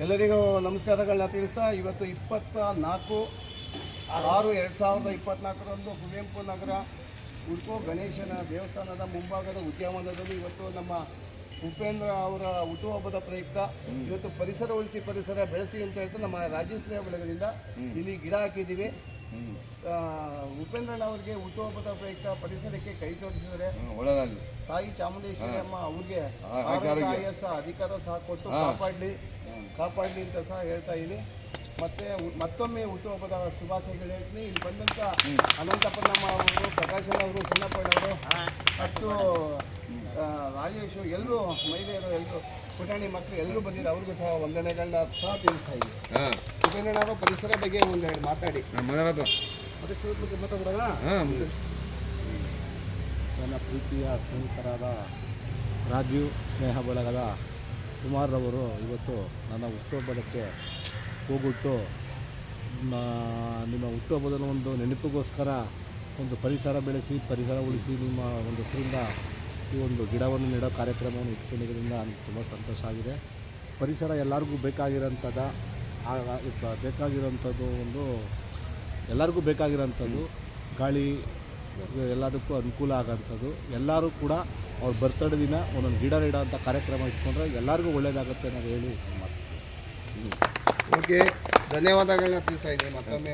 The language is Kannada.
ಎಲ್ಲರಿಗೂ ನಮಸ್ಕಾರಗಳನ್ನ ತಿಳಿಸ್ತಾ ಇವತ್ತು 24/6/2024 ಕುವೆಂಪು ನಗರ ಉಡುಪು ಗಣೇಶನ ದೇವಸ್ಥಾನದ ಮುಂಭಾಗದ ಉದ್ಯಾನವನದಲ್ಲಿ ಇವತ್ತು ನಮ್ಮ ಉಪೇಂದ್ರ ಅವರ ಹುಟ್ಟುಹಬ್ಬದ ಪ್ರಯುಕ್ತ ಇವತ್ತು ಪರಿಸರ ಉಳಿಸಿ ಪರಿಸರ ಬೆಳೆಸಿ ಅಂತ ಹೇಳ್ತಾ ನಮ್ಮ ರಾಜ್ಯ ಸ್ನೇಹ ಬಳಗದಿಂದ ಇಲ್ಲಿ ಗಿಡ ಹಾಕಿದ್ದೀವಿ. ಉಪೇಂದ್ರಣ್ಣ ಅವರಿಗೆ ಹುಟ್ಟುಹಬ್ಬದ ಪ್ರಯುಕ್ತ ಪರಿಸರಕ್ಕೆ ಕೈ ಜೋಡಿಸಿದರೆ ಒಳ್ಳೆಯದಾಗಲಿ. ತಾಯಿ ಚಾಮುಂಡೇಶ್ವರಿ ಅಮ್ಮ ಅವ್ರಿಗೆ ಆಯಸ್ಸ ಅಧಿಕಾರ ಸಹ ಕೊಟ್ಟು ಕಾಪಾಡಲಿ ಅಂತ ಸಹ ಹೇಳ್ತಾ ಇದ್ದೀನಿ. ಮತ್ತೊಮ್ಮೆ ಹುಟ್ಟುಹಬ್ಬದ ಶುಭಾಶಯಗಳು ಹೇಳ್ತೀನಿ. ಇಲ್ಲಿ ಬಂದಂಥ ಅನಂತಪ್ಪನಮ್ಮ ಅವರು, ಪ್ರಕಾಶಣ್ಣ ಅವರು, ಸಣ್ಣಪ್ಪಣ್ಣವರು ಮತ್ತು ರಾಜೇಶು ಎಲ್ಲರೂ ಮಹಿಳೆಯರು ಎಲ್ಲರೂ ಪುಟಾಣಿ ಮಕ್ಕಳು ಎಲ್ಲರೂ ಬಂದಿದ್ದು ಅವ್ರಿಗೂ ಸಹ ವಂದನೆಗಳನ್ನ ಸಹ ತಿಳಿಸ್ತಾ ಇದ್ದೀವಿ. ಉಪೇಂದ್ರಣ್ಣ ಅವರು ಪರಿಸರ ಬಗ್ಗೆ ಒಂದೆರಡು ಮಾತಾಡಿ. ಪರಿಸರದ ಬಗ್ಗೆ ಮಾತಾಡೋಣ. ನನ್ನ ಪ್ರೀತಿಯ ಸ್ನೇಹಿತರಾದ ರಾಜೀವ್ ಸ್ನೇಹ ಬಳಗದ ಕುಮಾರ್ರವರು ಇವತ್ತು ನನ್ನ ಹುಟ್ಟುಹಬ್ಬದಕ್ಕೆ ಹೋಗ್ಬಿಟ್ಟು ನಿಮ್ಮ ಹುಟ್ಟುಹಬ್ಬದ ಒಂದು ನೆನಪಿಗೋಸ್ಕರ ಒಂದು ಪರಿಸರ ಬೆಳೆಸಿ ಪರಿಸರ ಉಳಿಸಿ ನಿಮ್ಮ ಒಂದು ಹೆಸರಿಂದ ಈ ಒಂದು ಗಿಡವನ್ನು ನೆಡೋ ಕಾರ್ಯಕ್ರಮವನ್ನು ಇಟ್ಕೊಂಡಿದ್ದರಿಂದ ನನಗೆ ತುಂಬ ಸಂತೋಷ ಆಗಿದೆ. ಪರಿಸರ ಎಲ್ಲರಿಗೂ ಎಲ್ಲರಿಗೂ ಬೇಕಾಗಿರೋಂಥದ್ದು ಗಾಳಿ ಎಲ್ಲದಕ್ಕೂ ಅನುಕೂಲ ಆಗೋಂಥದ್ದು. ಎಲ್ಲರೂ ಕೂಡ ಅವ್ರ ಬರ್ತಡೇ ದಿನ ಒಂದೊಂದು ಗಿಡ ನೆಡೋ ಅಂಥ ಕಾರ್ಯಕ್ರಮ ಇಟ್ಕೊಂಡ್ರೆ ಎಲ್ಲರಿಗೂ ಒಳ್ಳೆಯದಾಗುತ್ತೆ ಅನ್ನೋದು ಹೇಳಿ ಓಕೆ, ಧನ್ಯವಾದಗಳನ್ನ ತಿಳಿಸ್ತಾ ಇದ್ದೀನಿ ಮತ್ತೊಮ್ಮೆ.